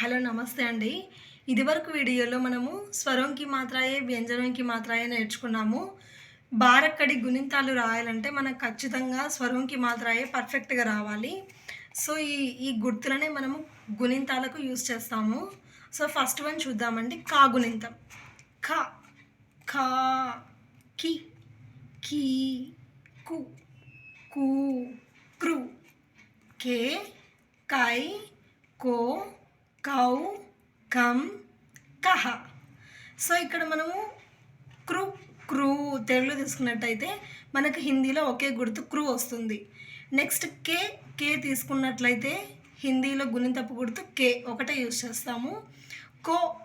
Hello నమస్తే అండి. ఇదివరకు వీడియోలో మనము స్వరంకి మాత్రాయే, వ్యంజనంకి మాత్రాయే నేర్చుకున్నాము. బharahkhadi గుణింతాలు రాయాలంటే మనకు ఖచ్చితంగా స్వరంకి మాత్రాయే పర్ఫెక్ట్‌గా రావాలి. సో, ఈ గుర్తులనే మనము గుణింతాలకు యూజ్ చేస్తాము. సో, ఫస్ట్ వన్ చూద్దామండి. కా గుణింతం. ఖ, ఖా, కి, కీ, కు, కూ, కృ, కే, కై, కో, కౌ, కం, కహ. సో ఇక్కడ మనము క్రు క్రూ తెలుగులో తీసుకున్నట్టయితే మనకు హిందీలో ఒకే గుర్తు క్రూ వస్తుంది. నెక్స్ట్ కే తీసుకున్నట్లయితే హిందీలో గుణింతపు గుర్తు కే ఒకటే యూజ్ చేస్తాము.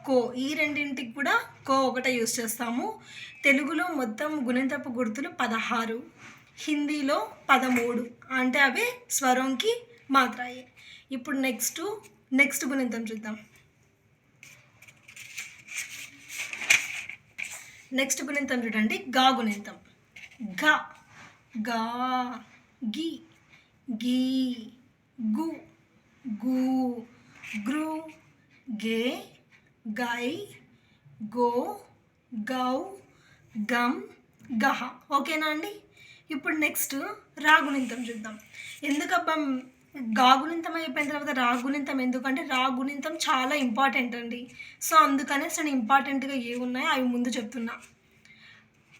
కో ఈ రెండింటికి కూడా కో ఒకటే యూజ్ చేస్తాము. తెలుగులో మొత్తం గుణింతపు గుర్తులు 16, హిందీలో 13, అంటే అవి స్వరంకి మాత్రాయే. ఇప్పుడు నెక్స్ట్ గుణింతం చూద్దాం. నెక్స్ట్ గుణింతం చూడండి. గా గుణింతం. ఘ, గా, గి, గీ, గు, గు, గ్రు, గే, గై, గో, గౌ, గం, గహ. ఓకేనా అండి? ఇప్పుడు నెక్స్ట్ రా గుణింతం చూద్దాం. ఎందుకబ్బా గా గుణింతం అయిపోయిన తర్వాత రా గుణింతం ఎందుకంటే రా గుణింతం చాలా ఇంపార్టెంట్ అండి. సో అందుకనేసి నేను ఇంపార్టెంట్గా ఏవి ఉన్నాయో అవి ముందు చెప్తున్నా.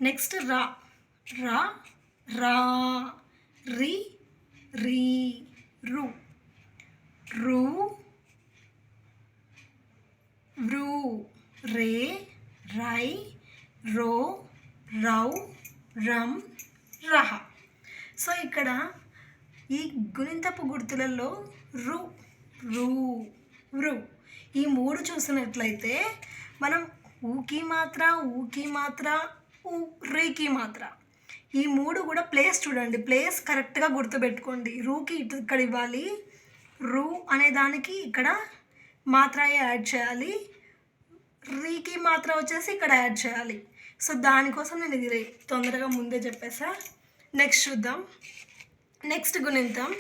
నెక్స్ట్ రా రా రా రి రీ రు రు రు రే రై రో రౌ రం రహ. సో ఇక్కడ ఈ గుణింతపు గుర్తులలో రు రు రు ఈ 3 చూసినట్లయితే మనం ఊకి మాత్ర రీకి మాత్ర ఈ 3 కూడా ప్లేస్ చూడండి. ప్లేస్ కరెక్ట్గా గుర్తుపెట్టుకోండి. రూకి ఇక్కడ ఇవ్వాలి, రు అనే దానికి ఇక్కడ మాత్రాయే యాడ్ చేయాలి, రీకి మాత్ర వచ్చేసి ఇక్కడ యాడ్ చేయాలి. సో దానికోసం నేను ఇది తొందరగా ముందే చెప్పేసా. నెక్స్ట్ చూద్దాం. నెక్స్ట్ గుణింతం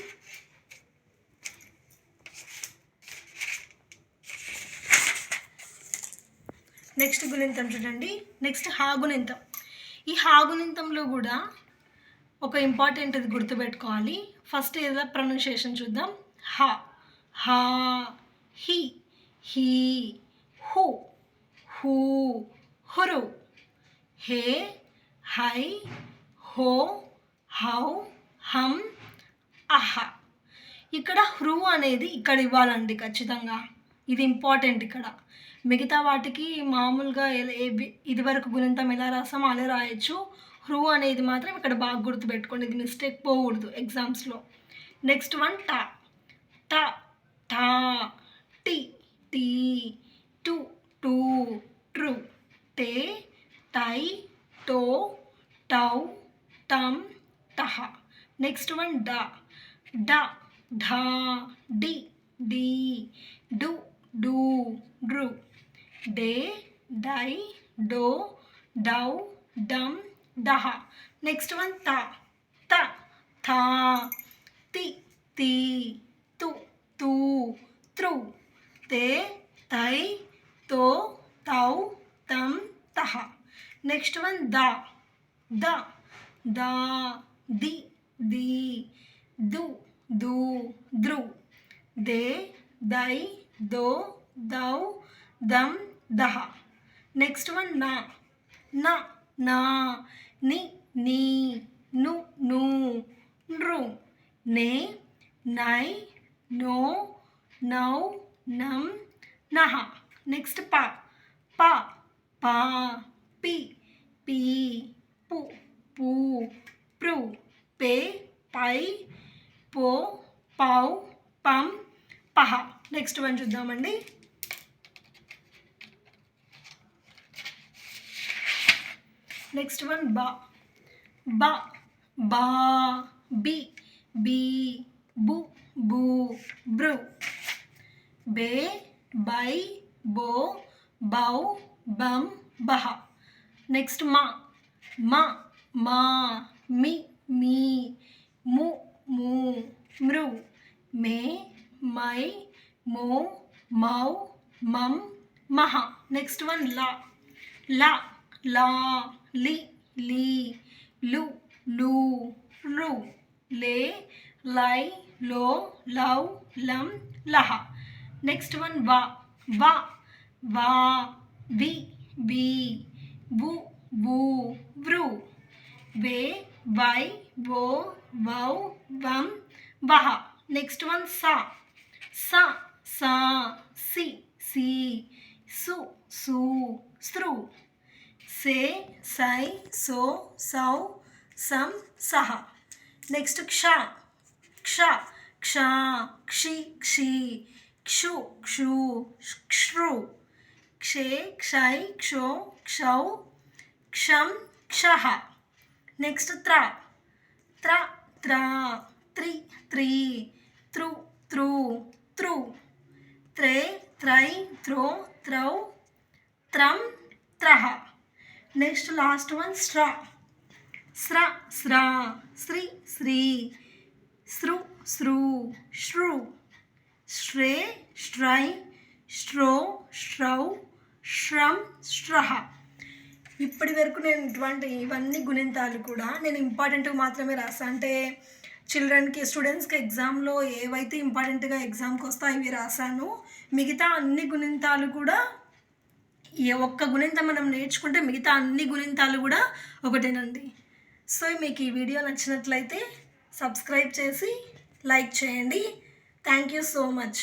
చూడండి. నెక్స్ట్ హా గుణింతం. ఈ హా గుణింతంలో కూడా ఒక ఇంపార్టెంట్ ఇది గుర్తుపెట్టుకోవాలి. ఫస్ట్ ఏదో ప్రొనౌన్సియేషన్ చూద్దాం. హా, హా, హి, హీ, హు, హూ, హురు, హే, హై, హో, హౌ, హం, అహ. ఇక్కడ హృ అనేది ఇక్కడ ఇవ్వాలండి ఖచ్చితంగా. ఇది ఇంపార్టెంట్. ఇక్కడ మిగతా వాటికి మామూలుగా ఇది వరకు గుణింతం ఎలా రాసామో అలా రాయొచ్చు. హృ అనేది మాత్రం ఇక్కడ బాగా గుర్తుపెట్టుకోండి. ఇది మిస్టేక్ పోకూడదు ఎగ్జామ్స్లో. నెక్స్ట్ వన్ టా. ట, ఠా, టి, టీ, టు, టూ, ట్రు, టే, టై, టో, టౌ, టం, టహ. నెక్స్ట్ వన్ డా. డ, ఢా, డి, డీ, డు, డూ, డ్రు, డే, డై, డో, డౌ, డమ్, డహ. నెక్స్ట్ వన్ తా. త, థా, తి, తీ, తు, తూ, త్రు, తే, తై, తో, తౌ, తం, తహ. నెక్స్ట్ వన్ దా. ద, దా, ది, దీ, దు, దూ, ద్రు, దే, దై, దో, దౌ, దం, దహ. నెక్స్ట్ వన్ నా. న, నా, ని, నీ, ను, నూ, నృ, నే, నై, నో, నౌ, నం, నహ. నెక్స్ట్ ప. ప, పా, పి, పీ, పు, పూ, ప్రు, పే, పై, పో, పౌ, పం, పహ. నెక్స్ట్ వన్ చూద్దామండి. నెక్స్ట్ వన్ బా. బ, బా, బి, బీ, బు, బూ, బ్రు, బే, బై, బో, బౌ, బం, బహ. నెక్స్ట్ మా. మ, మా, మి, మీ, ము, మూ, మృ, మే, మై, మో, మౌ మం మహ. నెక్స్ట్ వన్ లా లా లా లి లీ లు లు రు లే లై లో లౌ లం లహ. నెక్స్ట్ వన్ వా వా వా వి వి వు వు వృ వే వై వో వౌ వం వహ. నెక్స్ట్ వన్ సా సా సా సి సి సు సు సృ సే సై సో సౌ సం సహ. నెక్స్ట్ క్ష క్ష క్ష క్షి క్షి క్షు క్షు క్షృ క్షే క్షై క్షో క్షౌ క్షం క్షః. నెక్స్ట్ త్ర త్ర త్ర త్రి త్రి త్రు త్రు త్రు త్రే త్రై త్రో త్రౌ త్రం త్రః. నెక్స్ట్ లాస్ట్ వన్ స్ర స్ర స్ర శ్రీ శ్రీ సృ సృ శృ శ్రే శ్రై శ్రో శ్రౌ శ్రం శ్రః. ఇప్పటి వరకు నేను ఇవన్నీ గుణింతాలు కూడా నేను ఇంపార్టెంట్గా మాత్రమే రాస్తాను. అంటే చిల్డ్రన్కి స్టూడెంట్స్కి ఎగ్జామ్లో ఏవైతే ఇంపార్టెంట్గా ఎగ్జామ్కి వస్తాయో ఇవి రాశాను. మిగతా అన్ని గుణింతాలు కూడా ఒక్క గుణింతం మనం నేర్చుకుంటే మిగతా అన్ని గుణింతాలు కూడా ఒకటేనండి. సో మీకు ఈ వీడియో నచ్చినట్లయితే సబ్స్క్రైబ్ చేసి లైక్ చేయండి. Thank you so much.